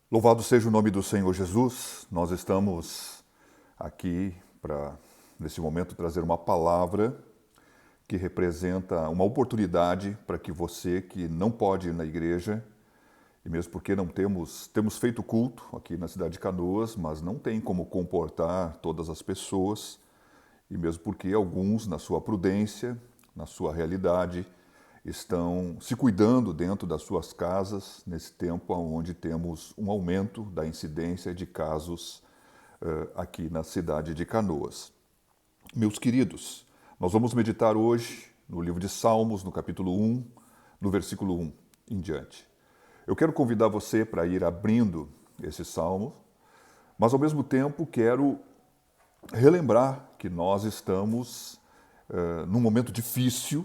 Louvado seja o nome do Senhor Jesus. Nós estamos aqui para, nesse momento, trazer uma palavra que representa uma oportunidade para que você que não pode ir na igreja, e mesmo porque não temos feito culto aqui na cidade de Canoas, mas não tem como comportar todas as pessoas, e mesmo porque alguns, na sua prudência, na sua realidade, estão se cuidando dentro das suas casas nesse tempo onde temos um aumento da incidência de casos aqui na cidade de Canoas. Meus queridos, nós vamos meditar hoje no livro de Salmos, no capítulo 1, no versículo 1 em diante. Eu quero convidar você para ir abrindo esse salmo, mas ao mesmo tempo quero relembrar que nós estamos num momento difícil,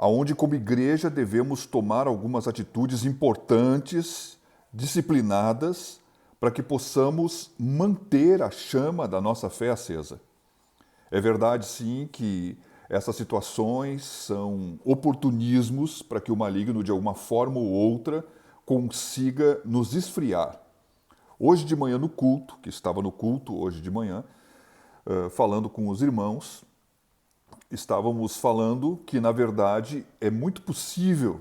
aonde como igreja devemos tomar algumas atitudes importantes, disciplinadas, para que possamos manter a chama da nossa fé acesa. É verdade, sim, que essas situações são oportunismos para que o maligno, de alguma forma ou outra, consiga nos esfriar. Hoje de manhã no culto, que estava no culto hoje de manhã, falando com os irmãos, estávamos falando que, na verdade, é muito possível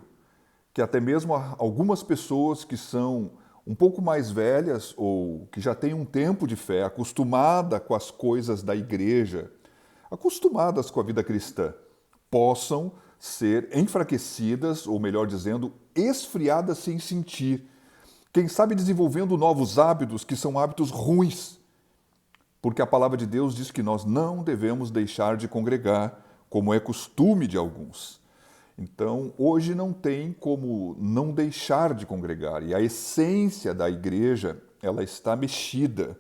que até mesmo algumas pessoas que são um pouco mais velhas ou que já têm um tempo de fé, acostumada com as coisas da igreja, acostumadas com a vida cristã, possam ser enfraquecidas, ou melhor dizendo, esfriadas sem sentir. Quem sabe desenvolvendo novos hábitos que são hábitos ruins, porque a palavra de Deus diz que nós não devemos deixar de congregar, como é costume de alguns. Então, hoje não tem como não deixar de congregar, e a essência da igreja, ela está mexida,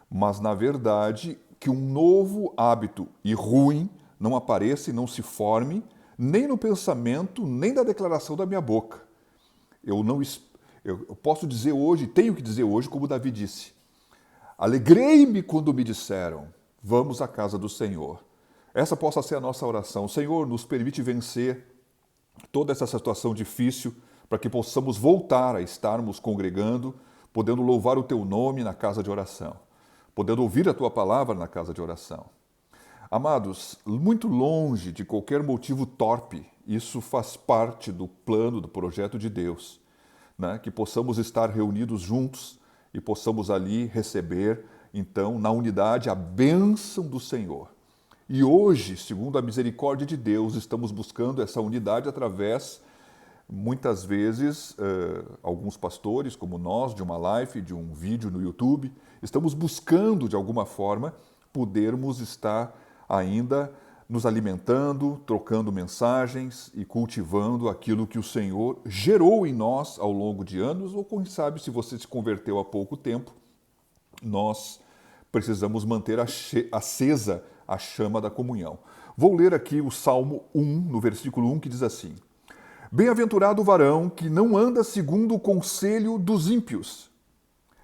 mas na verdade que um novo hábito e ruim não apareça e não se forme, nem no pensamento, nem na declaração da minha boca. Eu posso dizer hoje, tenho que dizer hoje, como Davi disse: alegrei-me quando me disseram, vamos à casa do Senhor. Essa possa ser a nossa oração. Senhor, nos permite vencer toda essa situação difícil para que possamos voltar a estarmos congregando, podendo louvar o Teu nome na casa de oração, podendo ouvir a Tua palavra na casa de oração. Amados, muito longe de qualquer motivo torpe, isso faz parte do plano, do projeto de Deus, né? Que possamos estar reunidos juntos e possamos ali receber, então, na unidade, a bênção do Senhor. E hoje, segundo a misericórdia de Deus, estamos buscando essa unidade através, muitas vezes, alguns pastores, como nós, de uma live, de um vídeo no YouTube, estamos buscando, de alguma forma, podermos estar ainda nos alimentando, trocando mensagens e cultivando aquilo que o Senhor gerou em nós ao longo de anos, ou quem sabe, se você se converteu há pouco tempo, nós precisamos manter acesa a chama da comunhão. Vou ler aqui o Salmo 1, no versículo 1, que diz assim: Bem-aventurado o varão que não anda segundo o conselho dos ímpios,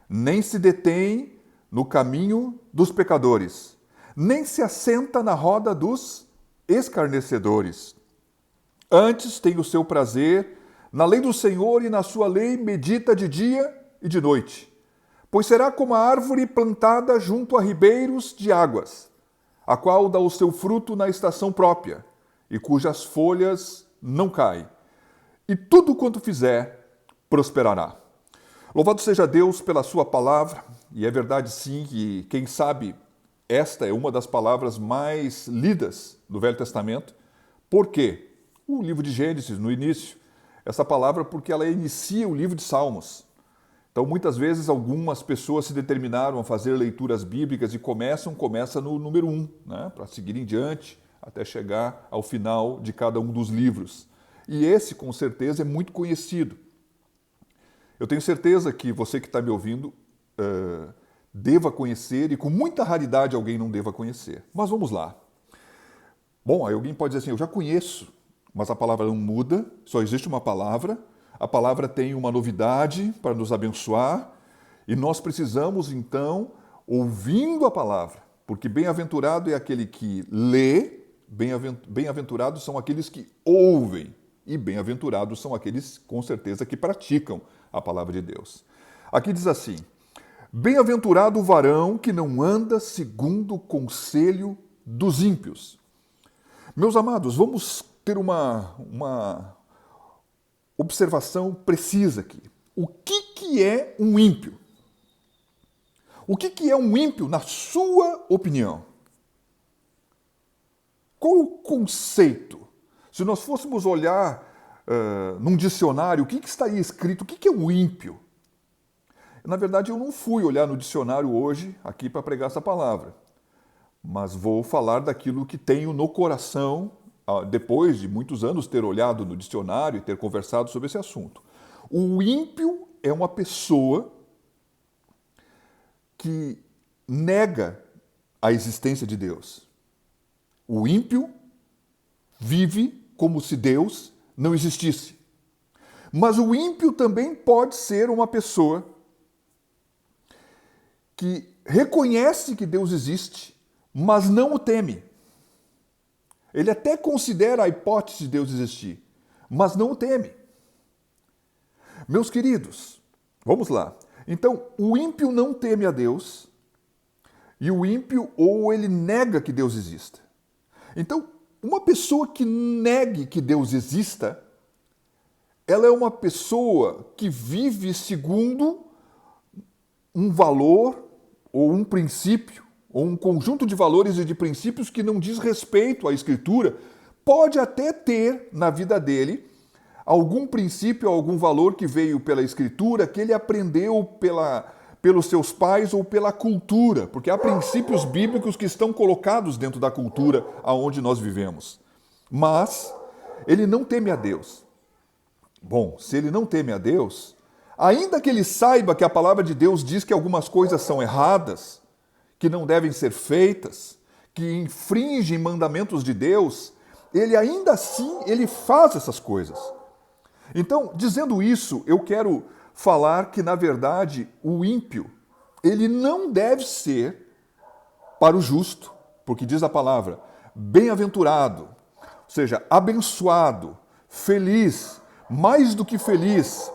nem se detém no caminho dos pecadores, nem se assenta na roda dos escarnecedores. Antes tem o seu prazer na lei do Senhor, e na sua lei medita de dia e de noite. Pois será como a árvore plantada junto a ribeiros de águas, a qual dá o seu fruto na estação própria, e cujas folhas não caem. E tudo quanto fizer, prosperará. Louvado seja Deus pela sua palavra, e é verdade sim que, quem sabe, esta é uma das palavras mais lidas do Velho Testamento. Por quê? O livro de Gênesis, no início, essa palavra porque ela inicia o livro de Salmos. Então, muitas vezes, algumas pessoas se determinaram a fazer leituras bíblicas e começa no número 1, né, para seguir em diante, até chegar ao final de cada um dos livros. E esse, com certeza, é muito conhecido. Eu tenho certeza que você que está me ouvindo deva conhecer, e com muita raridade alguém não deva conhecer. Mas vamos lá. Bom, aí alguém pode dizer assim: eu já conheço, mas a palavra não muda, só existe uma palavra. A palavra tem uma novidade para nos abençoar, e nós precisamos, então, ouvindo a palavra, porque bem-aventurado é aquele que lê, bem-aventurados são aqueles que ouvem, e bem-aventurados são aqueles, com certeza, que praticam a palavra de Deus. Aqui diz assim: bem-aventurado o varão que não anda segundo o conselho dos ímpios. Meus amados, vamos ter uma observação precisa aqui. O que é um ímpio? O que é um ímpio, na sua opinião? Qual o conceito? Se nós fôssemos olhar num dicionário, o que estaria escrito? O que é um ímpio? Na verdade, eu não fui olhar no dicionário hoje, aqui, para pregar essa palavra. Mas vou falar daquilo que tenho no coração, depois de muitos anos ter olhado no dicionário e ter conversado sobre esse assunto. O ímpio é uma pessoa que nega a existência de Deus. O ímpio vive como se Deus não existisse. Mas o ímpio também pode ser uma pessoa que reconhece que Deus existe, mas não o teme. Ele até considera a hipótese de Deus existir, mas não o teme. Meus queridos, vamos lá. Então, o ímpio não teme a Deus, e o ímpio, ou ele nega que Deus exista. Então, uma pessoa que negue que Deus exista, ela é uma pessoa que vive segundo um valor, ou um princípio, ou um conjunto de valores e de princípios que não diz respeito à Escritura. Pode até ter na vida dele algum princípio, algum valor que veio pela Escritura, que ele aprendeu pelos seus pais ou pela cultura, porque há princípios bíblicos que estão colocados dentro da cultura aonde nós vivemos. Mas ele não teme a Deus. Bom, se ele não teme a Deus, ainda que ele saiba que a palavra de Deus diz que algumas coisas são erradas, que não devem ser feitas, que infringem mandamentos de Deus, ele ainda assim ele faz essas coisas. Então, dizendo isso, eu quero falar que, na verdade, o ímpio, ele não deve ser para o justo, porque diz a palavra, bem-aventurado, ou seja, abençoado, feliz, mais do que feliz,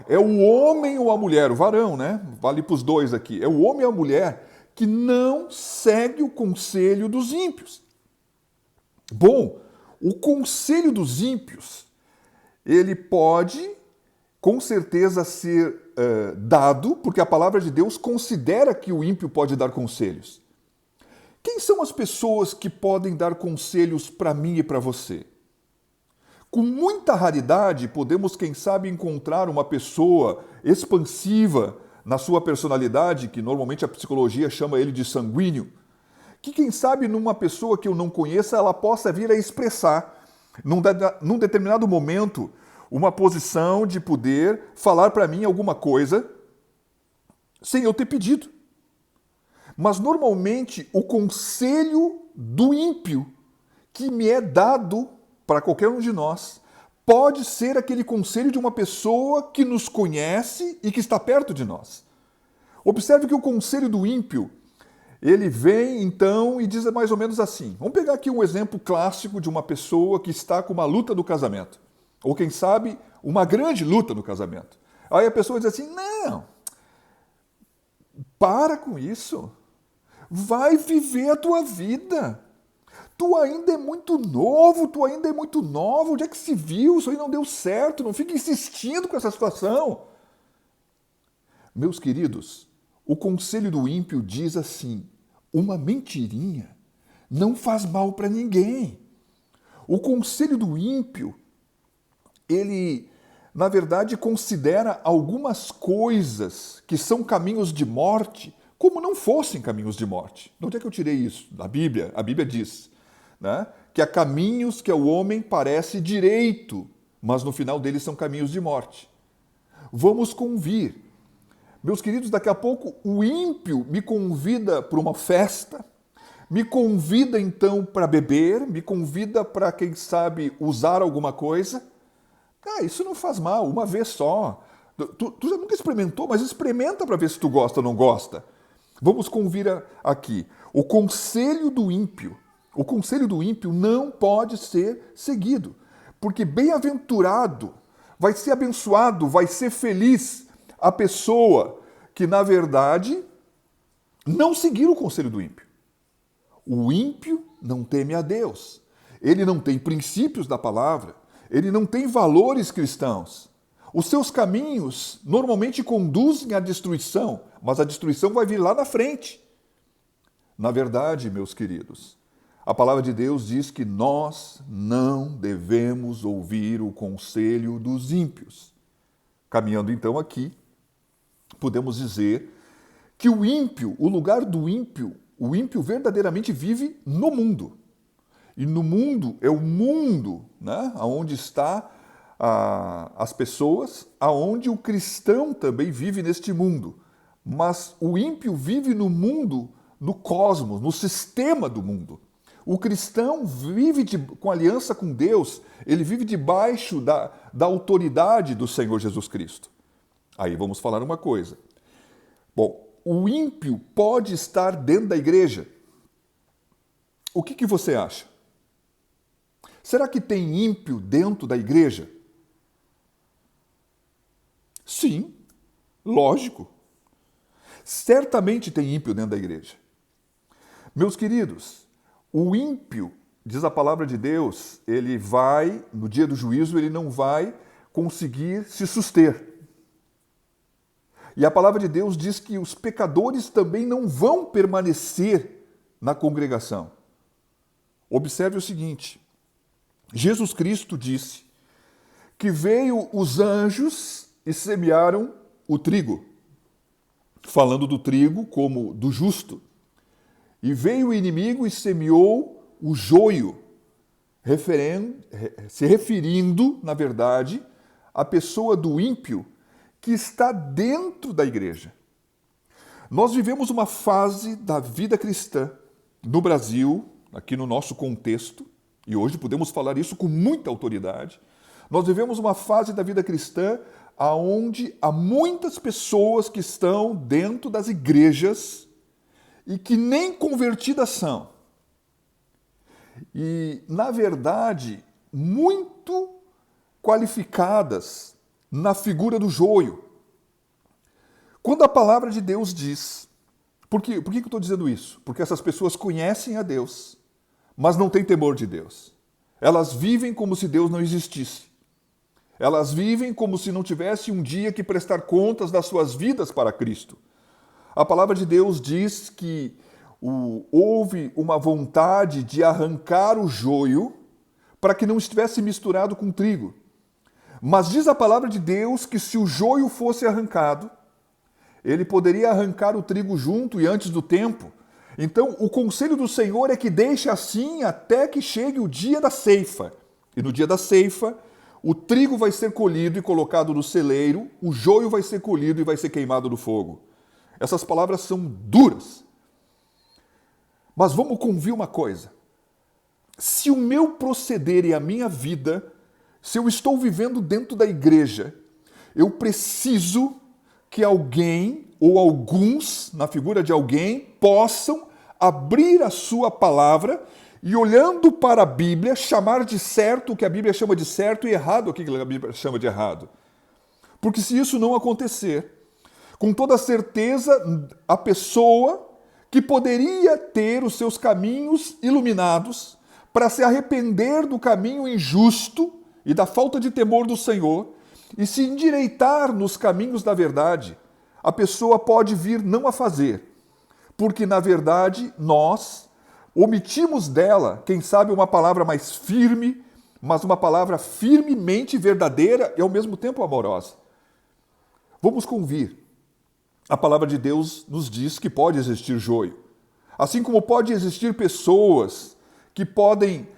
é o homem ou a mulher, o varão, né? Vale para os dois aqui, é o homem ou a mulher que não segue o conselho dos ímpios. Bom, o conselho dos ímpios, ele pode, com certeza, ser dado, porque a palavra de Deus considera que o ímpio pode dar conselhos. Quem são as pessoas que podem dar conselhos para mim e para você? Com muita raridade, podemos, quem sabe, encontrar uma pessoa expansiva na sua personalidade, que normalmente a psicologia chama ele de sanguíneo, que, quem sabe, numa pessoa que eu não conheça, ela possa vir a expressar, num determinado momento, uma posição de poder falar para mim alguma coisa sem eu ter pedido. Mas, normalmente, o conselho do ímpio que me é dado para qualquer um de nós pode ser aquele conselho de uma pessoa que nos conhece e que está perto de nós. Observe que o conselho do ímpio, ele vem então e diz mais ou menos assim. Vamos pegar aqui um exemplo clássico de uma pessoa que está com uma luta no casamento. Ou quem sabe, uma grande luta no casamento. Aí a pessoa diz assim, não, para com isso, vai viver a tua vida. Tu ainda é muito novo, tu ainda é muito nova, onde é que se viu? Isso aí não deu certo, não fica insistindo com essa situação. Meus queridos, o conselho do ímpio diz assim, uma mentirinha não faz mal para ninguém. O conselho do ímpio, ele, na verdade, considera algumas coisas que são caminhos de morte, como não fossem caminhos de morte. De onde é que eu tirei isso? Da Bíblia. A Bíblia diz, né, que há caminhos que ao homem parece direito, mas no final deles são caminhos de morte. Vamos convir. Meus queridos, daqui a pouco o ímpio me convida para uma festa, me convida então para beber, me convida para, quem sabe, usar alguma coisa. Isso não faz mal, uma vez só. Tu já nunca experimentou, mas experimenta para ver se tu gosta ou não gosta. Vamos convir aqui. O conselho do ímpio não pode ser seguido, porque bem-aventurado, vai ser abençoado, vai ser feliz a pessoa que, na verdade, não seguiram o conselho do ímpio. O ímpio não teme a Deus. Ele não tem princípios da palavra. Ele não tem valores cristãos. Os seus caminhos normalmente conduzem à destruição, mas a destruição vai vir lá na frente. Na verdade, meus queridos, a palavra de Deus diz que nós não devemos ouvir o conselho dos ímpios. Caminhando então aqui, podemos dizer que o ímpio, o lugar do ímpio, o ímpio verdadeiramente vive no mundo. E no mundo é o mundo, né, onde está as pessoas, aonde o cristão também vive neste mundo. Mas o ímpio vive no mundo, no cosmos, no sistema do mundo. O cristão vive com aliança com Deus, ele vive debaixo da autoridade do Senhor Jesus Cristo. Aí vamos falar uma coisa. Bom, o ímpio pode estar dentro da igreja. O que você acha? Será que tem ímpio dentro da igreja? Sim, lógico. Certamente tem ímpio dentro da igreja. Meus queridos, o ímpio, diz a palavra de Deus, ele vai, no dia do juízo, ele não vai conseguir se suster. E a palavra de Deus diz que os pecadores também não vão permanecer na congregação. Observe o seguinte, Jesus Cristo disse que veio os anjos e semearam o trigo, falando do trigo como do justo. E veio o inimigo e semeou o joio, se referindo, na verdade, à pessoa do ímpio que está dentro da igreja. Nós vivemos uma fase da vida cristã no Brasil, aqui no nosso contexto, e hoje podemos falar isso com muita autoridade. Nós vivemos uma fase da vida cristã onde há muitas pessoas que estão dentro das igrejas e que nem convertidas são. E, na verdade, muito qualificadas na figura do joio. Quando a palavra de Deus diz... Por que eu estou dizendo isso? Porque essas pessoas conhecem a Deus, mas não têm temor de Deus. Elas vivem como se Deus não existisse. Elas vivem como se não tivesse um dia que prestar contas das suas vidas para Cristo. A palavra de Deus diz que houve uma vontade de arrancar o joio para que não estivesse misturado com trigo. Mas diz a palavra de Deus que se o joio fosse arrancado, ele poderia arrancar o trigo junto e antes do tempo. Então, o conselho do Senhor é que deixe assim até que chegue o dia da ceifa. E no dia da ceifa, o trigo vai ser colhido e colocado no celeiro, o joio vai ser colhido e vai ser queimado no fogo. Essas palavras são duras. Mas vamos convir uma coisa. Se o meu proceder e a minha vida, se eu estou vivendo dentro da igreja, eu preciso que alguém ou alguns, na figura de alguém, possam abrir a sua palavra e, olhando para a Bíblia, chamar de certo o que a Bíblia chama de certo e errado o que a Bíblia chama de errado. Porque se isso não acontecer, com toda certeza, a pessoa que poderia ter os seus caminhos iluminados para se arrepender do caminho injusto e da falta de temor do Senhor e se endireitar nos caminhos da verdade, a pessoa pode vir não a fazer, porque na verdade nós omitimos dela, quem sabe uma palavra mais firme, mas uma palavra firmemente verdadeira e ao mesmo tempo amorosa. Vamos convir. A palavra de Deus nos diz que pode existir joio. Assim como pode existir pessoas que podem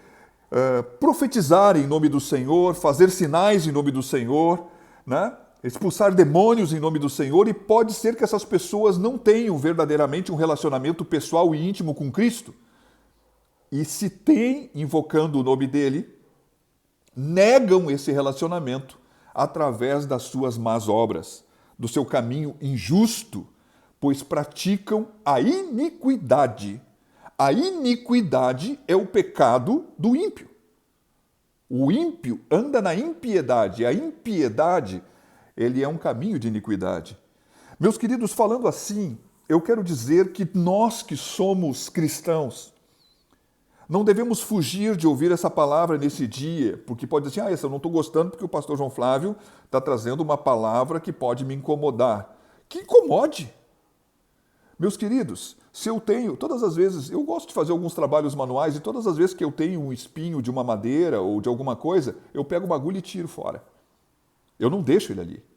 profetizar em nome do Senhor, fazer sinais em nome do Senhor, né? Expulsar demônios em nome do Senhor, e pode ser que essas pessoas não tenham verdadeiramente um relacionamento pessoal e íntimo com Cristo. E se tem, invocando o nome dele, negam esse relacionamento através das suas más obras, do seu caminho injusto, pois praticam a iniquidade. A iniquidade é o pecado do ímpio. O ímpio anda na impiedade. A impiedade, ele é um caminho de iniquidade. Meus queridos, falando assim, eu quero dizer que nós que somos cristãos, não devemos fugir de ouvir essa palavra nesse dia, porque pode dizer assim, eu não estou gostando porque o pastor João Flávio está trazendo uma palavra que pode me incomodar. Que incomode! Meus queridos, se eu tenho, todas as vezes, eu gosto de fazer alguns trabalhos manuais e todas as vezes que eu tenho um espinho de uma madeira ou de alguma coisa, eu pego uma agulha e tiro fora. Eu não deixo ele ali.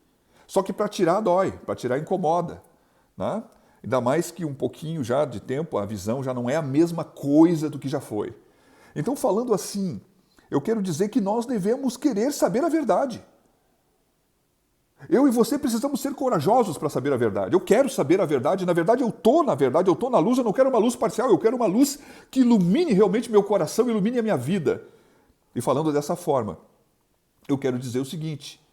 Só que para tirar dói, para tirar incomoda, né? Ainda mais que um pouquinho já de tempo, a visão já não é a mesma coisa do que já foi. Então, falando assim, eu quero dizer que nós devemos querer saber a verdade. Eu e você precisamos ser corajosos para saber a verdade. Eu quero saber a verdade. Na verdade, eu estou na luz. Eu não quero uma luz parcial, eu quero uma luz que ilumine realmente meu coração, ilumine a minha vida. E falando dessa forma, eu quero dizer o seguinte: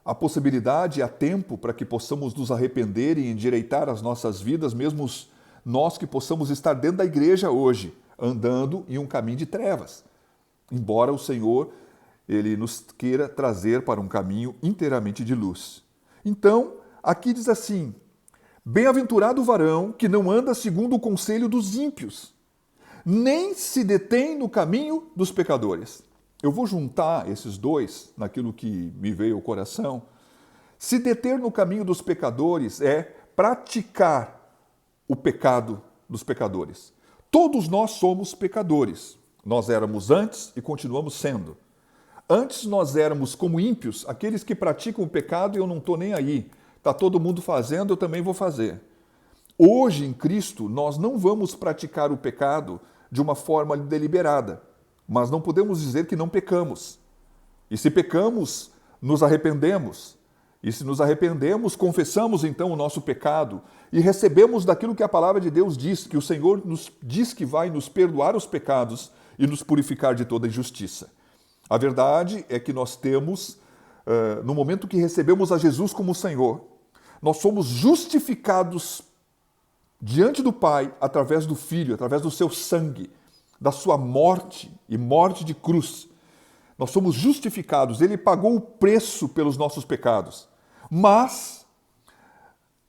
a possibilidade, há tempo para que possamos nos arrepender e endireitar as nossas vidas, mesmo nós que possamos estar dentro da igreja hoje, andando em um caminho de trevas. Embora o Senhor, Ele nos queira trazer para um caminho inteiramente de luz. Então, aqui diz assim: bem-aventurado o varão que não anda segundo o conselho dos ímpios, nem se detém no caminho dos pecadores. Eu vou juntar esses dois naquilo que me veio ao coração. Se deter no caminho dos pecadores é praticar o pecado dos pecadores. Todos nós somos pecadores. Nós éramos antes e continuamos sendo. Antes nós éramos como ímpios, aqueles que praticam o pecado e eu não estou nem aí. Está todo mundo fazendo, eu também vou fazer. Hoje, em Cristo, nós não vamos praticar o pecado de uma forma deliberada. Mas não podemos dizer que não pecamos. E se pecamos, nos arrependemos. E se nos arrependemos, confessamos então o nosso pecado e recebemos daquilo que a palavra de Deus diz, que o Senhor nos diz que vai nos perdoar os pecados e nos purificar de toda injustiça. A verdade é que nós temos, no momento que recebemos a Jesus como Senhor, nós somos justificados diante do Pai através do Filho, através do seu sangue, da sua morte e morte de cruz. Nós somos justificados, Ele pagou o preço pelos nossos pecados. Mas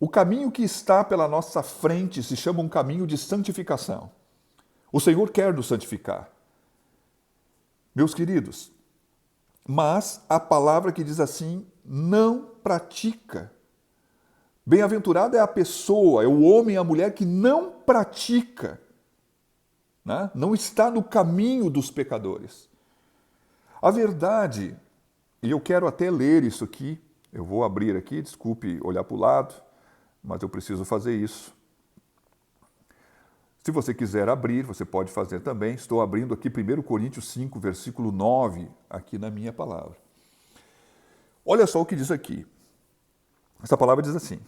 o caminho que está pela nossa frente se chama um caminho de santificação. O Senhor quer nos santificar. Meus queridos, mas a palavra que diz assim, não pratica. Bem-aventurada é a pessoa, é o homem e a mulher que não pratica, né? Não está no caminho dos pecadores. A verdade, e eu quero até ler isso aqui, eu vou abrir aqui, desculpe olhar para o lado, mas eu preciso fazer isso. Se você quiser abrir, você pode fazer também. Estou abrindo aqui 1 Coríntios 5, versículo 9, aqui na minha palavra. Olha só o que diz aqui. Essa palavra diz assim: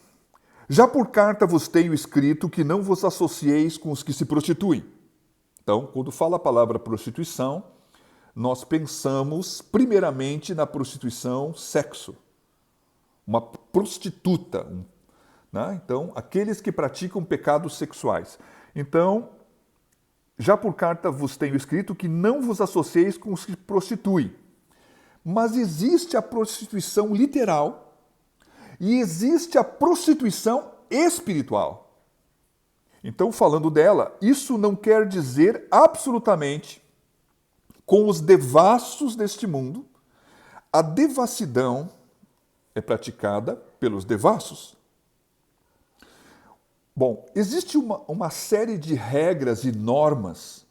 já por carta vos tenho escrito que não vos associeis com os que se prostituem. Então, quando fala a palavra prostituição, nós pensamos primeiramente na prostituição sexo. Uma prostituta, né? Então, aqueles que praticam pecados sexuais. Então, já por carta vos tenho escrito que não vos associeis com os que prostituem. Mas existe a prostituição literal e existe a prostituição espiritual. Então, falando dela, isso não quer dizer absolutamente com os devassos deste mundo. A devassidão é praticada pelos devassos. Bom, existe uma série de regras e normas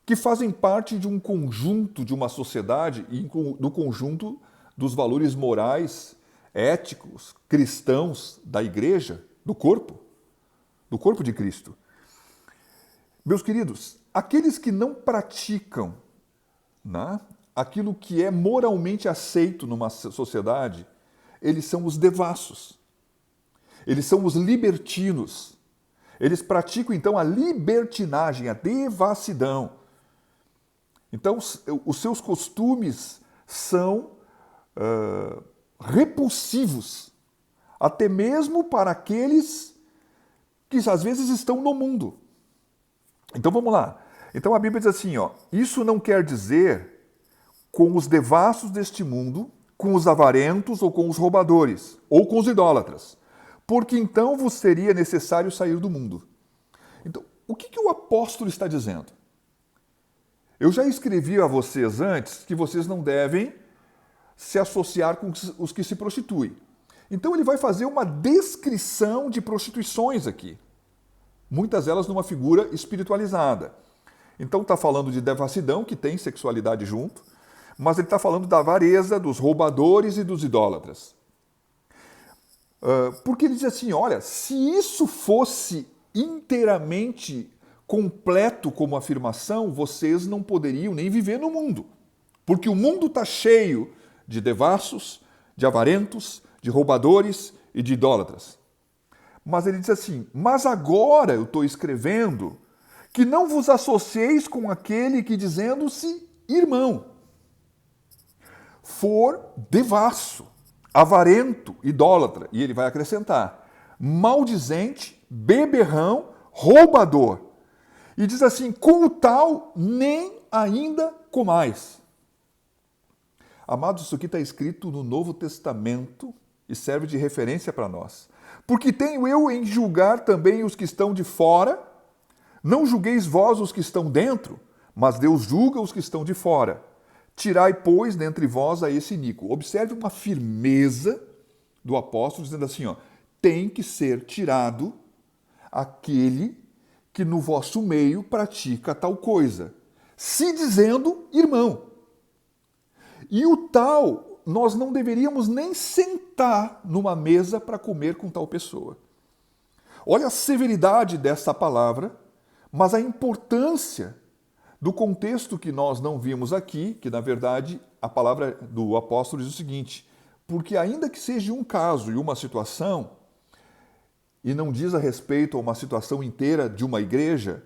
que fazem parte de um conjunto de uma sociedade e do conjunto dos valores morais, éticos, cristãos da igreja, do corpo de Cristo. Meus queridos, aqueles que não praticam, né, aquilo que é moralmente aceito numa sociedade, eles são os devassos. Eles são os libertinos. Eles praticam, então, a libertinagem, a devassidão. Então, os seus costumes são repulsivos, até mesmo para aqueles que às vezes estão no mundo. Então, vamos lá. Então, a Bíblia diz assim, isso não quer dizer com os devassos deste mundo, com os avarentos ou com os roubadores, ou com os idólatras. porque então vos seria necessário sair do mundo. Então, o que o apóstolo está dizendo? Eu já escrevi a vocês antes que vocês não devem se associar com os que se prostituem. Então ele vai fazer uma descrição de prostituições aqui. Muitas delas numa figura espiritualizada. Então está falando de devassidão, que tem sexualidade junto, mas ele está falando da avareza, dos roubadores e dos idólatras. Porque ele diz assim, olha, se isso fosse inteiramente completo como afirmação, vocês não poderiam nem viver no mundo. Porque o mundo está cheio de devassos, de avarentos, de roubadores e de idólatras. Mas ele diz assim, mas agora eu estou escrevendo que não vos associeis com aquele que, dizendo-se irmão, for devasso, avarento, idólatra, e ele vai acrescentar, maldizente, beberrão, roubador. E diz assim, com o tal nem ainda comais. Amados, isso aqui está escrito no Novo Testamento e serve de referência para nós. Porque tenho eu em julgar também os que estão de fora, não julgueis vós os que estão dentro, mas Deus julga os que estão de fora. Tirai, pois, dentre vós a esse iníquo. Observe uma firmeza do apóstolo dizendo assim, ó, tem que ser tirado aquele que no vosso meio pratica tal coisa, se dizendo irmão. E o tal, nós não deveríamos nem sentar numa mesa para comer com tal pessoa. Olha a severidade dessa palavra, mas a importância do contexto que nós não vimos aqui, que na verdade a palavra do apóstolo diz o seguinte, porque ainda que seja um caso e uma situação, e não diz a respeito a uma situação inteira de uma igreja,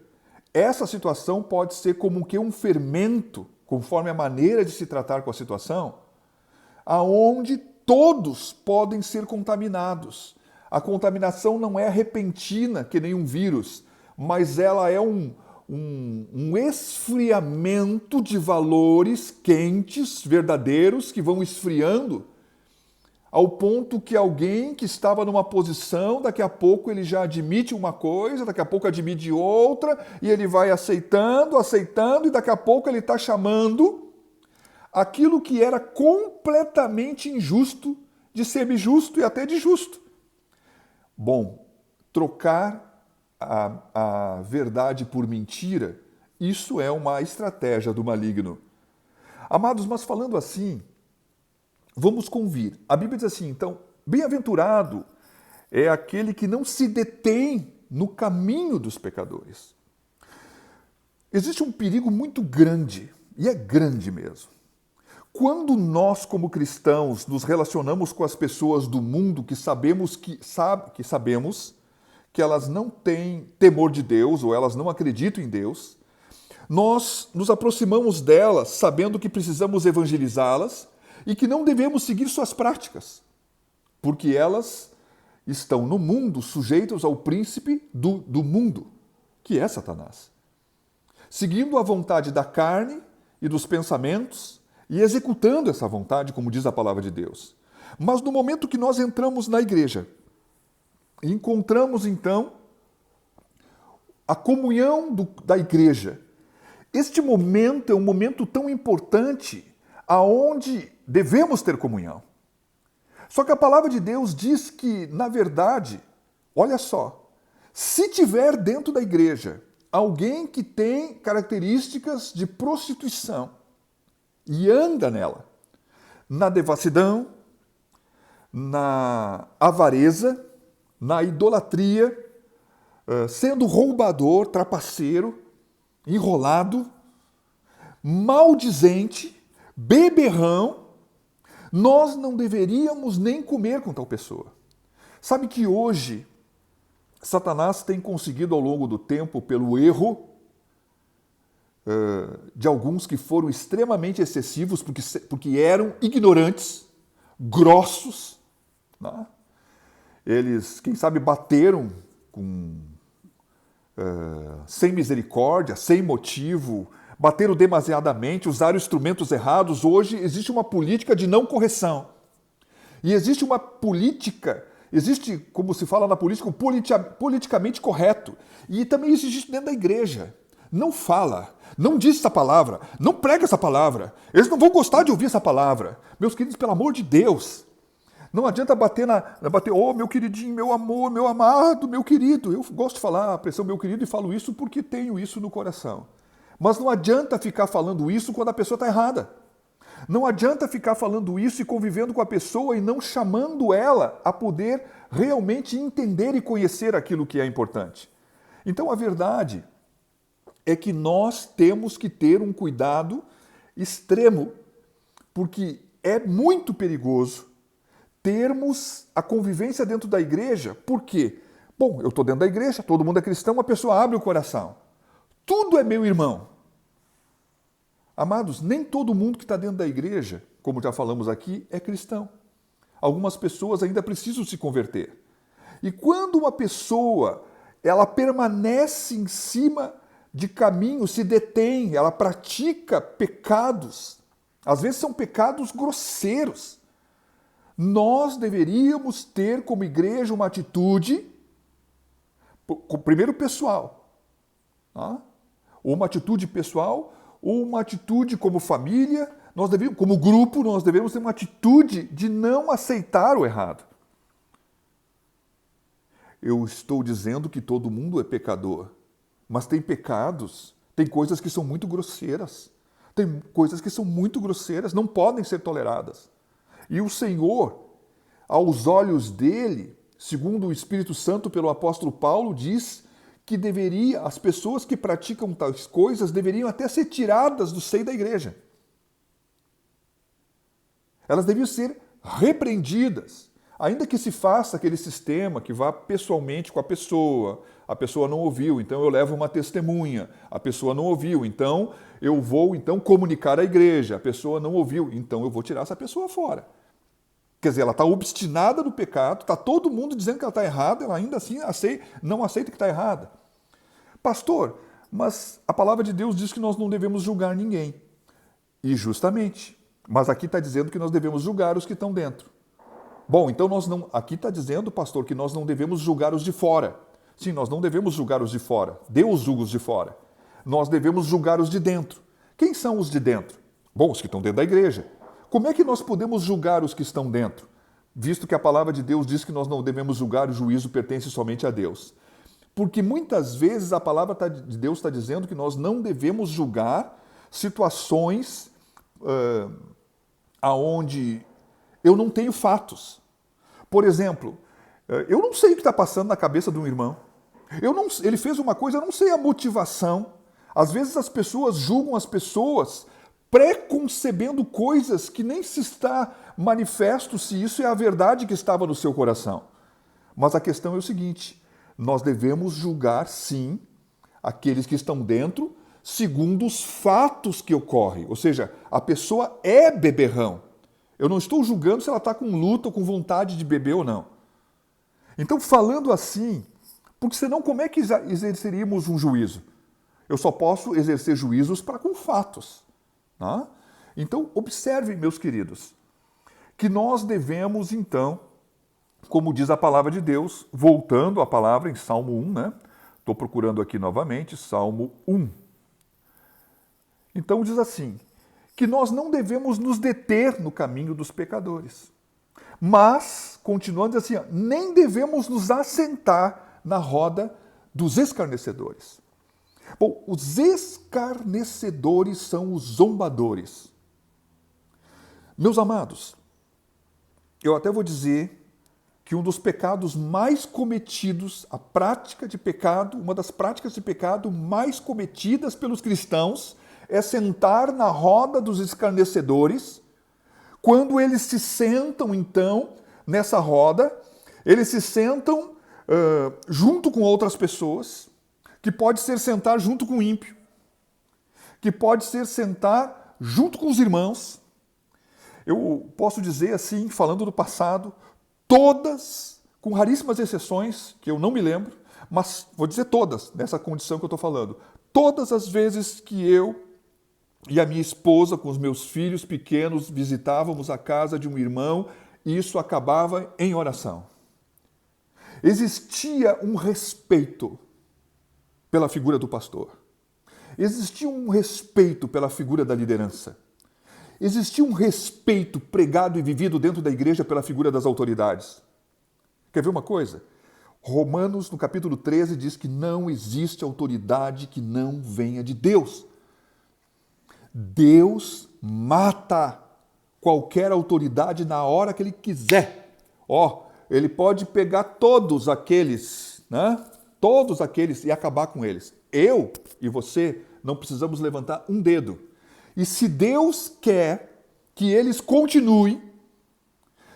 essa situação pode ser como que um fermento, conforme a maneira de se tratar com a situação, aonde todos podem ser contaminados. A contaminação não é repentina, que nem um vírus, mas ela é um esfriamento de valores quentes, verdadeiros, que vão esfriando, ao ponto que alguém que estava numa posição, daqui a pouco ele já admite uma coisa, daqui a pouco admite outra, e ele vai aceitando, e daqui a pouco ele está chamando aquilo que era completamente injusto de semi-justo e até de justo. Bom, trocar a verdade por mentira, isso é uma estratégia do maligno. Amados, mas falando assim, vamos convir. A Bíblia diz assim, então, bem-aventurado é aquele que não se detém no caminho dos pecadores. Existe um perigo muito grande, e é grande mesmo. Quando nós, como cristãos, nos relacionamos com as pessoas do mundo que sabemos que elas não têm temor de Deus ou elas não acreditam em Deus, nós nos aproximamos delas sabendo que precisamos evangelizá-las e que não devemos seguir suas práticas, porque elas estão no mundo sujeitas ao príncipe do mundo, que é Satanás, seguindo a vontade da carne e dos pensamentos e executando essa vontade, como diz a palavra de Deus. Mas no momento que nós entramos na igreja, encontramos então a comunhão da igreja. Este momento é um momento tão importante aonde devemos ter comunhão. Só que a palavra de Deus diz que, na verdade, olha só, se tiver dentro da igreja alguém que tem características de prostituição e anda nela, na devassidão, na avareza, na idolatria, sendo roubador, trapaceiro, enrolado, maldizente, beberrão, nós não deveríamos nem comer com tal pessoa. Sabe que hoje Satanás tem conseguido ao longo do tempo, pelo erro de alguns que foram extremamente excessivos, porque eram ignorantes, grossos, né? Eles, quem sabe, bateram sem misericórdia, sem motivo, bateram demasiadamente, usaram instrumentos errados. Hoje existe uma política de não correção. E existe uma política Existe, como se fala na política, o politicamente correto. E também existe dentro da igreja. Não fala, não diz essa palavra, não prega essa palavra. Eles não vão gostar de ouvir essa palavra. Meus queridos, pelo amor de Deus, não adianta bater oh, meu queridinho, meu amor, meu amado, meu querido. Eu gosto de falar a expressão meu querido e falo isso porque tenho isso no coração. Mas não adianta ficar falando isso quando a pessoa está errada. Não adianta ficar falando isso e convivendo com a pessoa e não chamando ela a poder realmente entender e conhecer aquilo que é importante. Então a verdade é que nós temos que ter um cuidado extremo, porque é muito perigoso termos a convivência dentro da igreja. Por quê? Bom, eu estou dentro da igreja, todo mundo é cristão, a pessoa abre o coração. Tudo é meu irmão. Amados, nem todo mundo que está dentro da igreja, como já falamos aqui, é cristão. Algumas pessoas ainda precisam se converter. E quando uma pessoa ela permanece em cima de caminho, se detém, ela pratica pecados, às vezes são pecados grosseiros, nós deveríamos ter como igreja uma atitude, primeiro pessoal, tá? Ou uma atitude pessoal, ou uma atitude como família, como grupo, nós devemos ter uma atitude de não aceitar o errado. Eu estou dizendo que todo mundo é pecador, mas tem pecados, tem coisas que são muito grosseiras. Tem coisas que são muito grosseiras, não podem ser toleradas. E o Senhor, aos olhos dele, segundo o Espírito Santo pelo apóstolo Paulo, diz que as pessoas que praticam tais coisas deveriam até ser tiradas do seio da igreja. Elas deviam ser repreendidas, ainda que se faça aquele sistema que vá pessoalmente com a pessoa não ouviu, então eu levo uma testemunha, a pessoa não ouviu, então eu vou comunicar à igreja, a pessoa não ouviu, então eu vou tirar essa pessoa fora. Quer dizer, ela está obstinada no pecado, está todo mundo dizendo que ela está errada, ela ainda assim não aceita que está errada. Pastor, mas a palavra de Deus diz que nós não devemos julgar ninguém. E justamente, mas aqui está dizendo que nós devemos julgar os que estão dentro. Bom, então aqui está dizendo, pastor, que nós não devemos julgar os de fora. Sim, nós não devemos julgar os de fora. Deus julga os de fora. Nós devemos julgar os de dentro. Quem são os de dentro? Bom, os que estão dentro da igreja. Como é que nós podemos julgar os que estão dentro? Visto que a palavra de Deus diz que nós não devemos julgar, o juízo pertence somente a Deus. Porque muitas vezes a palavra de Deus está dizendo que nós não devemos julgar situações aonde eu não tenho fatos. Por exemplo, eu não sei o que está passando na cabeça de um irmão. Ele fez uma coisa, eu não sei a motivação. Às vezes as pessoas julgam as pessoas preconcebendo coisas que nem se está manifesto se isso é a verdade que estava no seu coração. Mas a questão é o seguinte, nós devemos julgar, sim, aqueles que estão dentro, segundo os fatos que ocorrem. Ou seja, a pessoa é beberrão. Eu não estou julgando se ela está com luta ou com vontade de beber ou não. Então, falando assim, porque senão como é que exerceríamos um juízo? Eu só posso exercer juízos com fatos. Tá? Então, observem, meus queridos, que nós devemos, então, como diz a palavra de Deus, voltando à palavra em Salmo 1, né? Estou procurando aqui novamente, Salmo 1. Então diz assim, que nós não devemos nos deter no caminho dos pecadores. Mas, continuando assim, nem devemos nos assentar na roda dos escarnecedores. Bom, os escarnecedores são os zombadores. Meus amados, eu até vou dizer que um dos pecados mais cometidos, a prática de pecado, uma das práticas de pecado mais cometidas pelos cristãos é sentar na roda dos escarnecedores. Quando eles se sentam, então, nessa roda, eles se sentam junto com outras pessoas, que pode ser sentar junto com o ímpio, que pode ser sentar junto com os irmãos. Eu posso dizer assim, falando do passado, todas, com raríssimas exceções, que eu não me lembro, mas vou dizer todas, nessa condição que eu estou falando, todas as vezes que eu e a minha esposa, com os meus filhos pequenos, visitávamos a casa de um irmão, e isso acabava em oração. existia um respeito pela figura do pastor. Existia um respeito pela figura da liderança. Existia um respeito pregado e vivido dentro da igreja pela figura das autoridades. Quer ver uma coisa? Romanos, no capítulo 13, diz que não existe autoridade que não venha de Deus. Deus mata qualquer autoridade na hora que Ele quiser. Ele pode pegar todos aqueles, né? Todos aqueles e acabar com eles. Eu e você não precisamos levantar um dedo. E se Deus quer que eles continuem,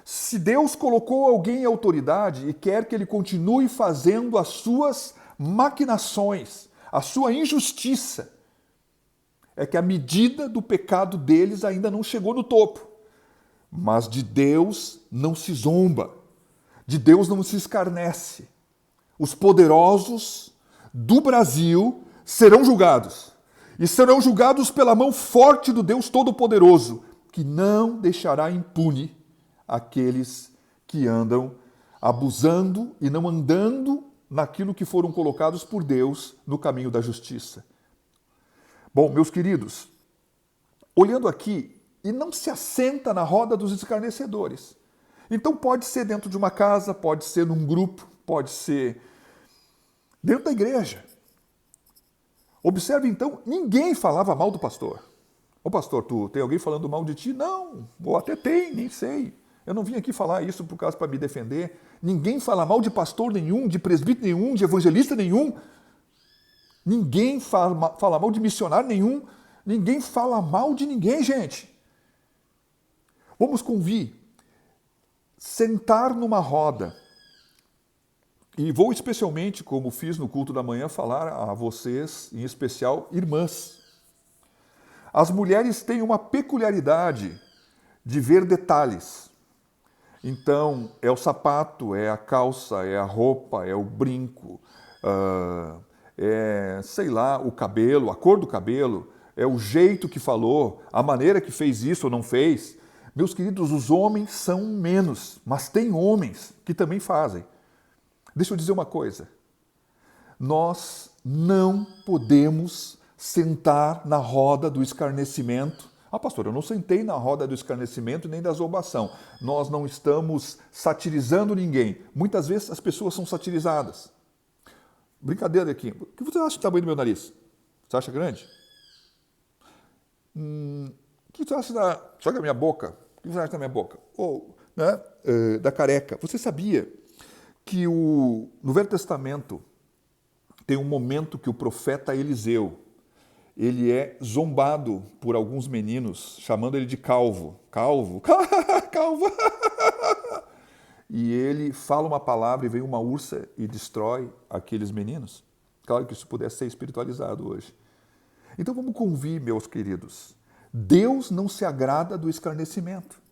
se Deus colocou alguém em autoridade e quer que ele continue fazendo as suas maquinações, a sua injustiça, é que a medida do pecado deles ainda não chegou no topo. Mas de Deus não se zomba, de Deus não se escarnece. Os poderosos do Brasil serão julgados. E serão julgados pela mão forte do Deus Todo-Poderoso, que não deixará impune aqueles que andam abusando e não andando naquilo que foram colocados por Deus no caminho da justiça. Bom, meus queridos, olhando aqui, e não se assenta na roda dos escarnecedores. Então pode ser dentro de uma casa, pode ser num grupo, pode ser dentro da igreja. Observe então, ninguém falava mal do pastor. Ô pastor, tu tem alguém falando mal de ti? Não, ou até tem, nem sei. Eu não vim aqui falar isso por causa para me defender. Ninguém fala mal de pastor nenhum, de presbítero nenhum, de evangelista nenhum. Ninguém fala mal de missionário nenhum. Ninguém fala mal de ninguém, gente. Vamos convir, sentar numa roda. E vou especialmente, como fiz no culto da manhã, falar a vocês, em especial, irmãs. As mulheres têm uma peculiaridade de ver detalhes. Então, é o sapato, é a calça, é a roupa, é o brinco, sei lá, o cabelo, a cor do cabelo, é o jeito que falou, a maneira que fez isso ou não fez. Meus queridos, os homens são menos, mas tem homens que também fazem. Deixa eu dizer uma coisa. Nós não podemos sentar na roda do escarnecimento. Pastor, eu não sentei na roda do escarnecimento nem da zombação. Nós não estamos satirizando ninguém. Muitas vezes as pessoas são satirizadas. Brincadeira aqui. O que você acha do tamanho do meu nariz? Você acha grande? O que você acha da minha boca? O que você acha da minha boca? Da careca. Você sabia que no Velho Testamento tem um momento que o profeta Eliseu, ele é zombado por alguns meninos, chamando ele de calvo. Calvo? Calvo! E ele fala uma palavra e vem uma ursa e destrói aqueles meninos. Claro que isso pudesse ser espiritualizado hoje. Então vamos convir, meus queridos. Deus não se agrada do escarnecimento.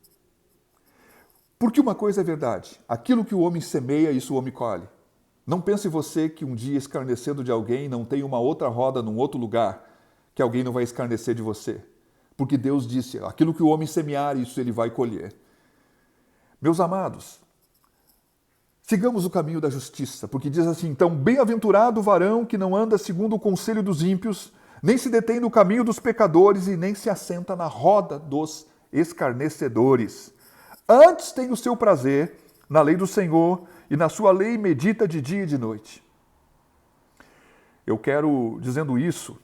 Porque uma coisa é verdade, aquilo que o homem semeia, isso o homem colhe. Não pense você que um dia escarnecendo de alguém não tem uma outra roda num outro lugar, que alguém não vai escarnecer de você. Porque Deus disse, aquilo que o homem semear, isso ele vai colher. Meus amados, sigamos o caminho da justiça, porque diz assim, então, bem-aventurado o varão que não anda segundo o conselho dos ímpios, nem se detém no caminho dos pecadores e nem se assenta na roda dos escarnecedores. Antes tem o seu prazer na lei do Senhor e na sua lei medita de dia e de noite. Eu quero, dizendo isso,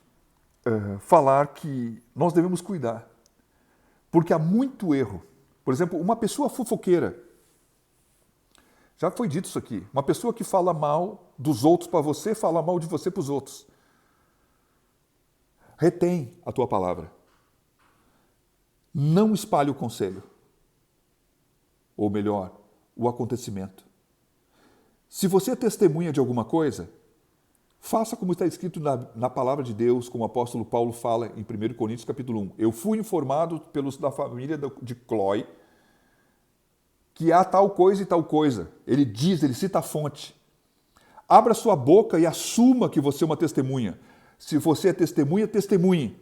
falar que nós devemos cuidar, porque há muito erro. Por exemplo, uma pessoa fofoqueira, já foi dito isso aqui, uma pessoa que fala mal dos outros para você, fala mal de você para os outros. Retém a tua palavra. Não espalhe o conselho. Ou melhor, o acontecimento. Se você é testemunha de alguma coisa, faça como está escrito na palavra de Deus, como o apóstolo Paulo fala em 1 Coríntios capítulo 1. Eu fui informado pelos da família de Clói que há tal coisa e tal coisa. Ele diz, ele cita a fonte. Abra sua boca e assuma que você é uma testemunha. Se você é testemunha, testemunhe.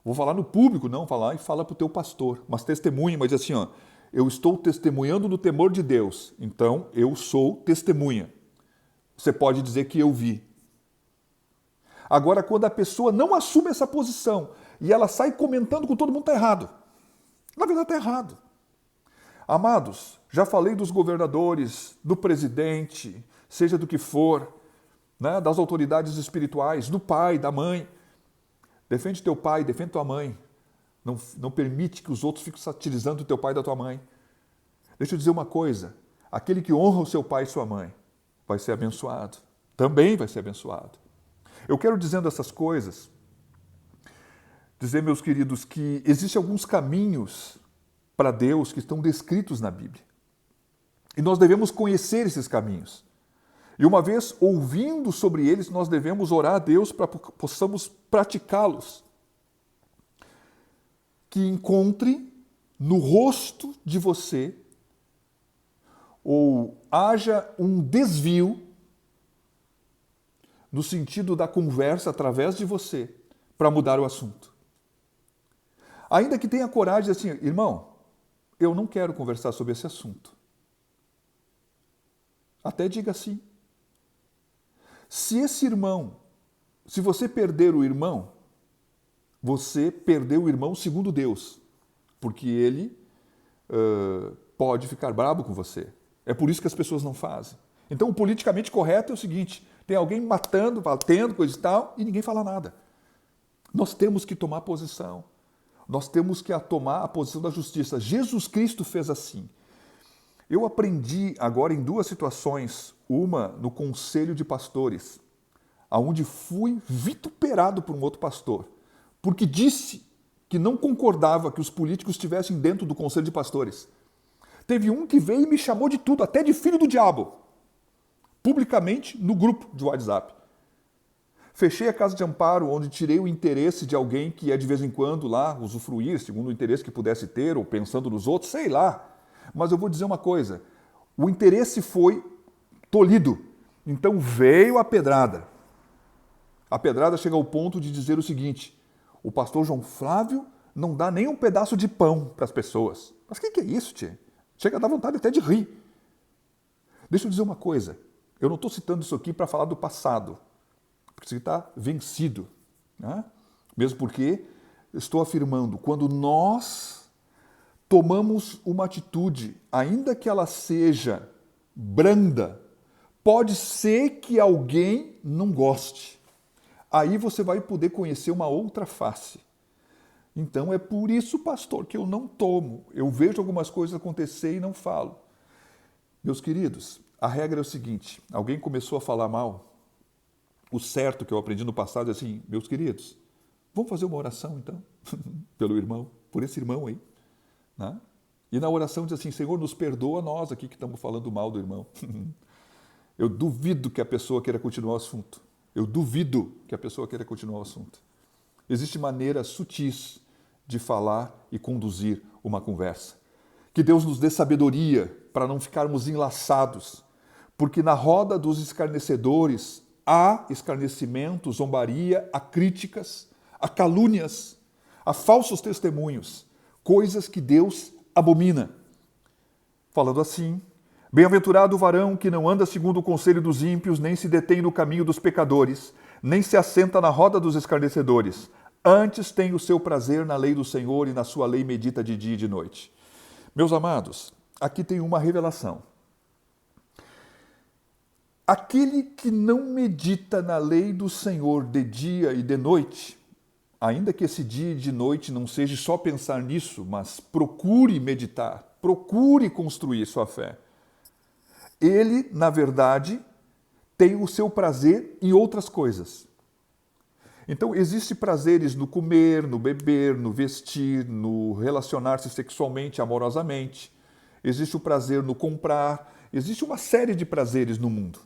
Vou falar no público, não falar e fala para o teu pastor. Mas testemunhe, mas assim, eu estou testemunhando no temor de Deus. Então, eu sou testemunha. você pode dizer que eu vi. Agora, quando a pessoa não assume essa posição e ela sai comentando com todo mundo, está errado. Na verdade, está errado. Amados, já falei dos governadores, do presidente, seja do que for, né, das autoridades espirituais, do pai, da mãe. Defende teu pai, defende tua mãe. Não permite que os outros fiquem satirizando o teu pai e da tua mãe. Deixa eu dizer uma coisa. Aquele que honra o seu pai e sua mãe vai ser abençoado. Também vai ser abençoado. Eu quero dizendo essas coisas, dizer, meus queridos, que existem alguns caminhos para Deus que estão descritos na Bíblia. E nós devemos conhecer esses caminhos. E uma vez ouvindo sobre eles, nós devemos orar a Deus para que possamos praticá-los. Que encontre no rosto de você ou haja um desvio no sentido da conversa através de você para mudar o assunto. Ainda que tenha coragem de dizer assim, irmão, eu não quero conversar sobre esse assunto. Até diga assim. Se esse irmão, se você perder o irmão, você perdeu o irmão segundo Deus, porque ele pode ficar bravo com você. É por isso que as pessoas não fazem. Então, o politicamente correto é o seguinte, tem alguém matando, batendo, coisa e tal, e ninguém fala nada. Nós temos que tomar posição. Nós temos que tomar a posição da justiça. Jesus Cristo fez assim. Eu aprendi agora em duas situações, uma no conselho de pastores, onde fui vituperado por um outro pastor, porque disse que não concordava que os políticos estivessem dentro do conselho de pastores. Teve um que veio e me chamou de tudo, até de filho do diabo, publicamente no grupo de WhatsApp. Fechei a casa de amparo, onde tirei o interesse de alguém que ia de vez em quando lá usufruir, segundo o interesse que pudesse ter, ou pensando nos outros, sei lá. Mas eu vou dizer uma coisa, o interesse foi tolhido, então veio a pedrada. A pedrada chega ao ponto de dizer o seguinte, o pastor João Flávio não dá nem um pedaço de pão para as pessoas. Mas o que é isso, tchê? Chega a dar vontade até de rir. Deixa eu dizer uma coisa, eu não estou citando isso aqui para falar do passado, porque isso está vencido. Né? Mesmo porque estou afirmando, quando nós tomamos uma atitude, ainda que ela seja branda, pode ser que alguém não goste. Aí você vai poder conhecer uma outra face. Então é por isso, pastor, que eu não tomo. Eu vejo algumas coisas acontecer e não falo. Meus queridos, a regra é o seguinte, alguém começou a falar mal, o certo que eu aprendi no passado é assim, meus queridos, vamos fazer uma oração então, pelo irmão, por esse irmão aí. Né? E na oração diz assim, Senhor, nos perdoa nós aqui que estamos falando mal do irmão. Eu duvido que a pessoa queira continuar o assunto. Eu duvido que a pessoa queira continuar o assunto. Existem maneiras sutis de falar e conduzir uma conversa. Que Deus nos dê sabedoria para não ficarmos enlaçados, porque na roda dos escarnecedores há escarnecimento, zombaria, há críticas, há calúnias, há falsos testemunhos, coisas que Deus abomina. Falando assim, bem-aventurado o varão que não anda segundo o conselho dos ímpios, nem se detém no caminho dos pecadores, nem se assenta na roda dos escarnecedores. Antes tem o seu prazer na lei do Senhor e na sua lei medita de dia e de noite. Meus amados, aqui tem uma revelação. Aquele que não medita na lei do Senhor de dia e de noite, ainda que esse dia e de noite não seja só pensar nisso, mas procure meditar, procure construir sua fé. Ele, na verdade, tem o seu prazer em outras coisas. Então, existem prazeres no comer, no beber, no vestir, no relacionar-se sexualmente, amorosamente. Existe o prazer no comprar. Existe uma série de prazeres no mundo.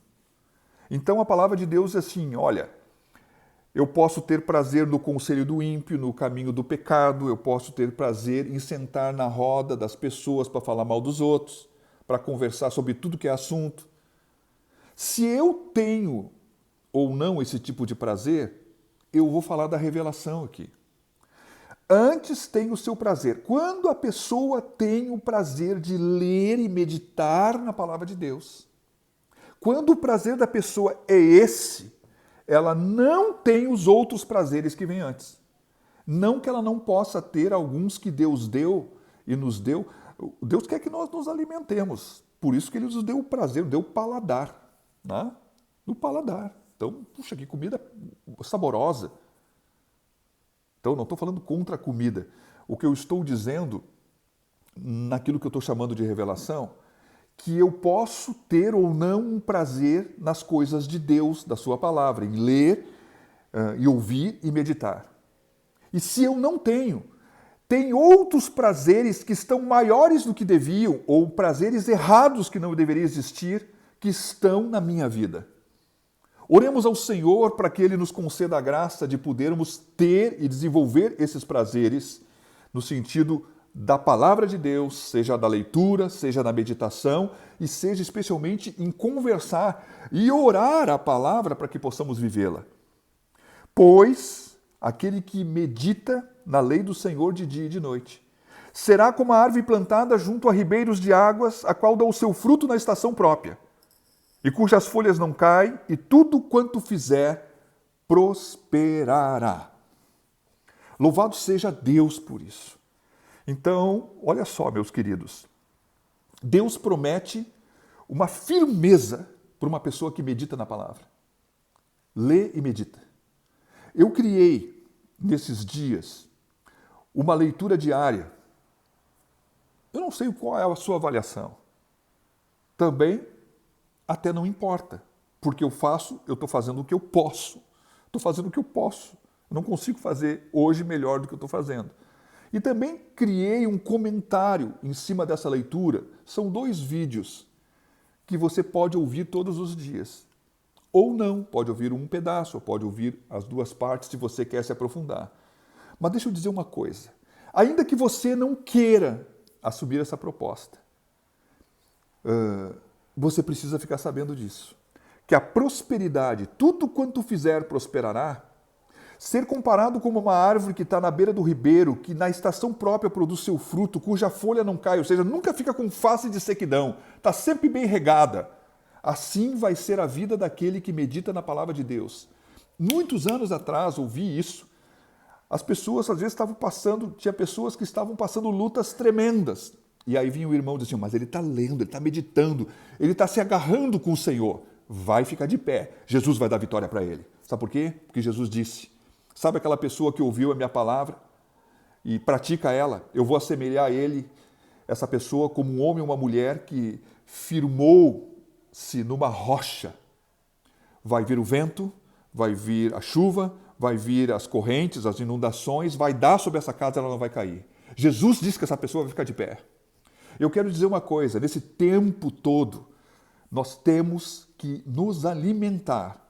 Então, a palavra de Deus é assim, olha, eu posso ter prazer no conselho do ímpio, no caminho do pecado, eu posso ter prazer em sentar na roda das pessoas para falar mal dos outros, para conversar sobre tudo que é assunto. Se eu tenho ou não esse tipo de prazer, eu vou falar da revelação aqui. Antes tem o seu prazer. Quando a pessoa tem o prazer de ler e meditar na palavra de Deus, quando o prazer da pessoa é esse, ela não tem os outros prazeres que vêm antes. Não que ela não possa ter alguns que Deus deu e nos deu. Deus quer que nós nos alimentemos. Por isso que Ele nos deu o prazer, deu o paladar. Né? O paladar. Então, puxa, que comida saborosa. Então, não estou falando contra a comida. O que eu estou dizendo, naquilo que eu estou chamando de revelação, que eu posso ter ou não um prazer nas coisas de Deus, da sua palavra, em ler, e ouvir e meditar. E se eu não tenho, tem outros prazeres que estão maiores do que deviam, ou prazeres errados que não deveriam existir, que estão na minha vida. Oremos ao Senhor para que Ele nos conceda a graça de podermos ter e desenvolver esses prazeres no sentido da palavra de Deus, seja da leitura, seja na meditação e seja especialmente em conversar e orar a palavra para que possamos vivê-la. Pois aquele que medita na lei do Senhor de dia e de noite será como a árvore plantada junto a ribeiros de águas, a qual dá o seu fruto na estação própria, e cujas folhas não caem, e tudo quanto fizer prosperará. Louvado seja Deus por isso. Então, olha só, meus queridos, Deus promete uma firmeza para uma pessoa que medita na palavra. Lê e medita. Eu criei, nesses dias, uma leitura diária. Eu não sei qual é a sua avaliação. Também, até não importa, porque eu estou fazendo o que eu posso. Estou fazendo o que eu posso. Eu não consigo fazer hoje melhor do que eu estou fazendo. E também criei um comentário em cima dessa leitura. São 2 vídeos que você pode ouvir todos os dias. Ou não, pode ouvir um pedaço, ou pode ouvir as 2 partes se você quer se aprofundar. Mas deixa eu dizer uma coisa. Ainda que você não queira assumir essa proposta, você precisa ficar sabendo disso. Que a prosperidade, tudo quanto fizer prosperará, ser comparado como uma árvore que está na beira do ribeiro, que na estação própria produz seu fruto, cuja folha não cai, ou seja, nunca fica com face de sequidão, está sempre bem regada. Assim vai ser a vida daquele que medita na palavra de Deus. Muitos anos atrás ouvi isso. As pessoas às vezes tinha pessoas que estavam passando lutas tremendas. E aí vinha o irmão e dizia assim, mas ele está lendo, ele está meditando, ele está se agarrando com o Senhor. Vai ficar de pé, Jesus vai dar vitória para ele. Sabe por quê? Porque Jesus disse, sabe aquela pessoa que ouviu a minha palavra e pratica ela? Eu vou assemelhar a ele, essa pessoa, como um homem ou uma mulher que firmou-se numa rocha. Vai vir o vento, vai vir a chuva, vai vir as correntes, as inundações, vai dar sobre essa casa e ela não vai cair. Jesus disse que essa pessoa vai ficar de pé. Eu quero dizer uma coisa, nesse tempo todo, nós temos que nos alimentar.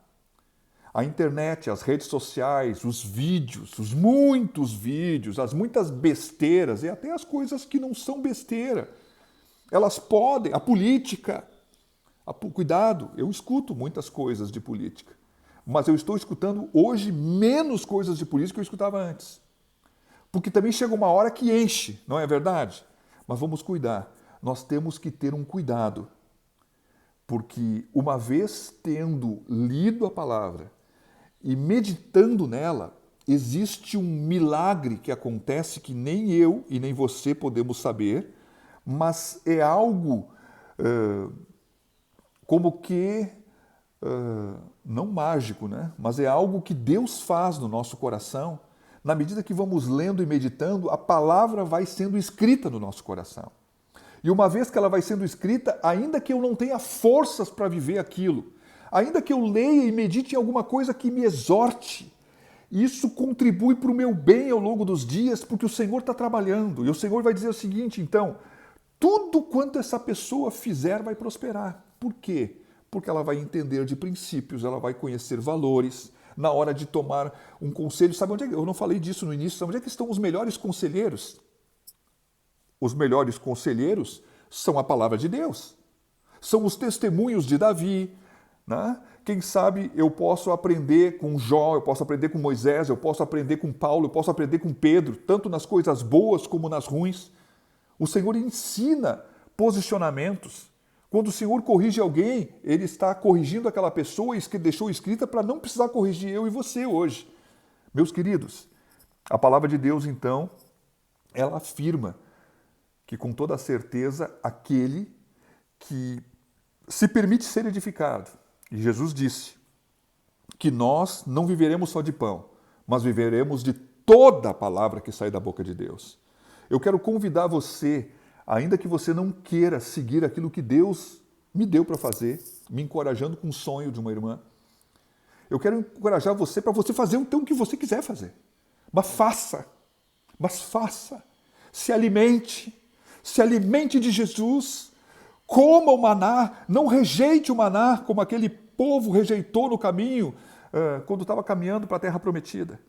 A internet, as redes sociais, os vídeos, os muitos vídeos, as muitas besteiras e até as coisas que não são besteira. Elas podem, a política, cuidado, eu escuto muitas coisas de política, mas eu estou escutando hoje menos coisas de política que eu escutava antes. Porque também chega uma hora que enche, não é verdade? Mas vamos cuidar, nós temos que ter um cuidado, porque uma vez tendo lido a palavra e meditando nela, existe um milagre que acontece que nem eu e nem você podemos saber, mas é algo como que, não mágico, né? Mas é algo que Deus faz no nosso coração. Na medida que vamos lendo e meditando, a palavra vai sendo escrita no nosso coração. E uma vez que ela vai sendo escrita, ainda que eu não tenha forças para viver aquilo, ainda que eu leia e medite em alguma coisa que me exorte, isso contribui para o meu bem ao longo dos dias, porque o Senhor está trabalhando. E o Senhor vai dizer o seguinte, então, tudo quanto essa pessoa fizer vai prosperar. Por quê? Porque ela vai entender de princípios, ela vai conhecer valores. Na hora de tomar um conselho, sabe onde é que eu não falei disso no início, sabe onde é que estão os melhores conselheiros? Os melhores conselheiros são a palavra de Deus. São os testemunhos de Davi, né? Quem sabe eu posso aprender com Jó, eu posso aprender com Moisés, eu posso aprender com Paulo, eu posso aprender com Pedro, tanto nas coisas boas como nas ruins. O Senhor ensina posicionamentos. Quando o Senhor corrige alguém, Ele está corrigindo aquela pessoa que deixou escrita para não precisar corrigir eu e você hoje. Meus queridos, a palavra de Deus, então, ela afirma que com toda certeza aquele que se permite ser edificado, e Jesus disse que nós não viveremos só de pão, mas viveremos de toda a palavra que sai da boca de Deus. Eu quero convidar você, ainda que você não queira seguir aquilo que Deus me deu para fazer, me encorajando com o sonho de uma irmã, eu quero encorajar você para você fazer então o que você quiser fazer. Mas faça. Se alimente de Jesus, coma o maná, não rejeite o maná como aquele povo rejeitou no caminho, quando estava caminhando para a terra prometida.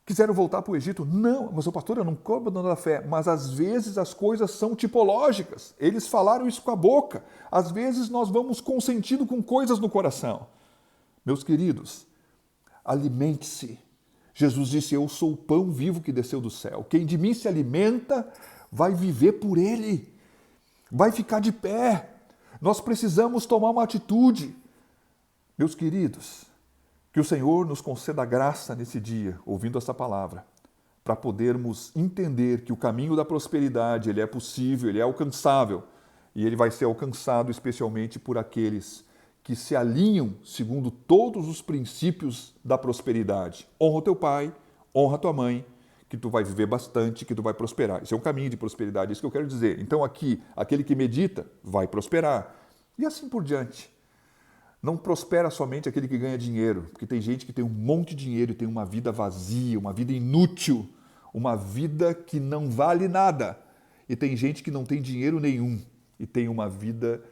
Quiseram voltar para o Egito? Não, mas o pastor, eu não estou abandonando a fé. Mas às vezes as coisas são tipológicas. Eles falaram isso com a boca. Às vezes nós vamos consentindo com coisas no coração. Meus queridos, alimente-se. Jesus disse, eu sou o pão vivo que desceu do céu. Quem de mim se alimenta vai viver por ele. Vai ficar de pé. Nós precisamos tomar uma atitude. Meus queridos, que o Senhor nos conceda a graça nesse dia, ouvindo essa palavra, para podermos entender que o caminho da prosperidade, ele é possível, ele é alcançável, e ele vai ser alcançado especialmente por aqueles que se alinham segundo todos os princípios da prosperidade. Honra o teu pai, honra a tua mãe, que tu vai viver bastante, que tu vai prosperar. Isso é um caminho de prosperidade, é isso que eu quero dizer. Então aqui, aquele que medita vai prosperar. E assim por diante. Não prospera somente aquele que ganha dinheiro, porque tem gente que tem um monte de dinheiro e tem uma vida vazia, uma vida inútil, uma vida que não vale nada. E tem gente que não tem dinheiro nenhum e tem uma vida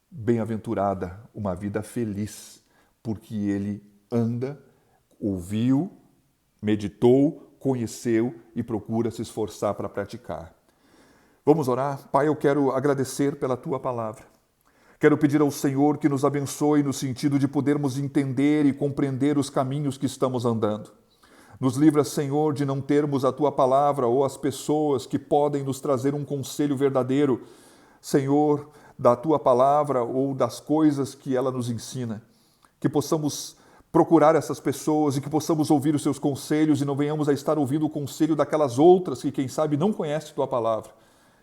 bem-aventurada, uma vida feliz, porque ele anda, ouviu, meditou, conheceu e procura se esforçar para praticar. Vamos orar? Pai, eu quero agradecer pela tua palavra. Quero pedir ao Senhor que nos abençoe no sentido de podermos entender e compreender os caminhos que estamos andando. Nos livra, Senhor, de não termos a Tua palavra ou as pessoas que podem nos trazer um conselho verdadeiro, Senhor, da Tua palavra ou das coisas que ela nos ensina. Que possamos procurar essas pessoas e que possamos ouvir os seus conselhos e não venhamos a estar ouvindo o conselho daquelas outras que, quem sabe, não conhecem Tua palavra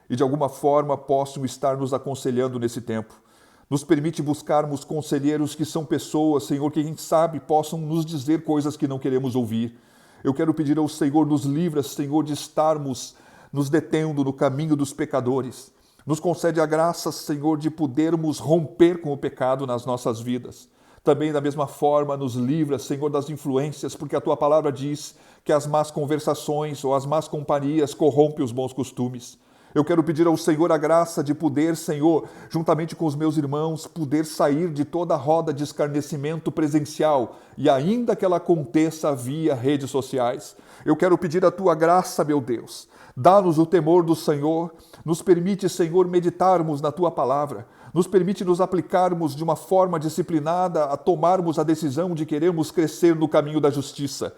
e de alguma forma possam estar nos aconselhando nesse tempo. Nos permite buscarmos conselheiros que são pessoas, Senhor, que quem sabe possam nos dizer coisas que não queremos ouvir. Eu quero pedir ao Senhor, nos livra, Senhor, de estarmos nos detendo no caminho dos pecadores. Nos concede a graça, Senhor, de podermos romper com o pecado nas nossas vidas. Também, da mesma forma, nos livra, Senhor, das influências, porque a Tua palavra diz que as más conversações ou as más companhias corrompem os bons costumes. Eu quero pedir ao Senhor a graça de poder, Senhor, juntamente com os meus irmãos, poder sair de toda a roda de escarnecimento presencial e ainda que ela aconteça via redes sociais. Eu quero pedir a Tua graça, meu Deus. Dá-nos o temor do Senhor, nos permite, Senhor, meditarmos na Tua palavra, nos permite nos aplicarmos de uma forma disciplinada a tomarmos a decisão de querermos crescer no caminho da justiça.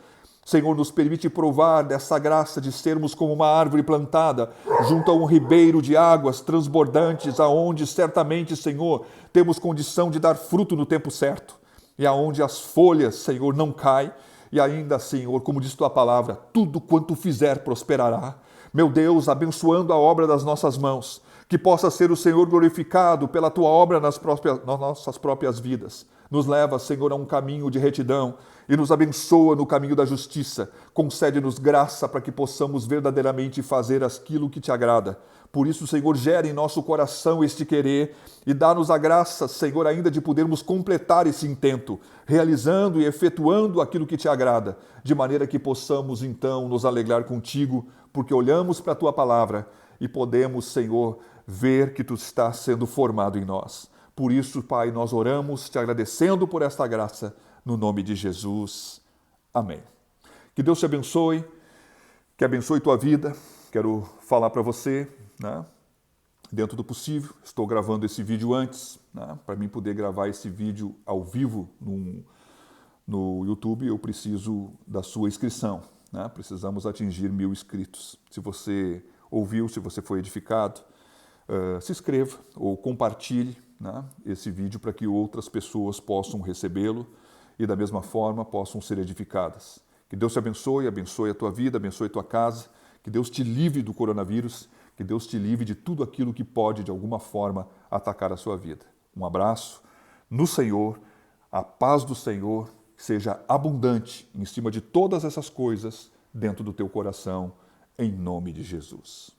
Senhor, nos permite provar dessa graça de sermos como uma árvore plantada junto a um ribeiro de águas transbordantes, aonde certamente, Senhor, temos condição de dar fruto no tempo certo, e aonde as folhas, Senhor, não caem, e ainda, Senhor, como diz Tua palavra, tudo quanto fizer prosperará. Meu Deus, abençoando a obra das nossas mãos, que possa ser o Senhor glorificado pela Tua obra nas nossas próprias vidas. Nos leva, Senhor, a um caminho de retidão e nos abençoa no caminho da justiça. Concede-nos graça para que possamos verdadeiramente fazer aquilo que Te agrada. Por isso, Senhor, gera em nosso coração este querer e dá-nos a graça, Senhor, ainda de podermos completar esse intento, realizando e efetuando aquilo que Te agrada, de maneira que possamos, então, nos alegrar contigo, porque olhamos para a Tua palavra e podemos, Senhor, ver que Tu estás sendo formado em nós. Por isso, Pai, nós oramos te agradecendo por esta graça, no nome de Jesus. Amém. Que Deus te abençoe, que abençoe tua vida. Quero falar para você, dentro do possível, estou gravando esse vídeo antes, para mim poder gravar esse vídeo ao vivo no YouTube, eu preciso da sua inscrição. Precisamos atingir 1000 inscritos. Se você ouviu, se você foi edificado, se inscreva ou compartilhe né, esse vídeo para que outras pessoas possam recebê-lo e da mesma forma possam ser edificadas. Que Deus te abençoe, abençoe a tua vida, abençoe a tua casa, que Deus te livre do coronavírus, que Deus te livre de tudo aquilo que pode de alguma forma atacar a sua vida. Um abraço no Senhor, a paz do Senhor seja abundante em cima de todas essas coisas dentro do teu coração, em nome de Jesus.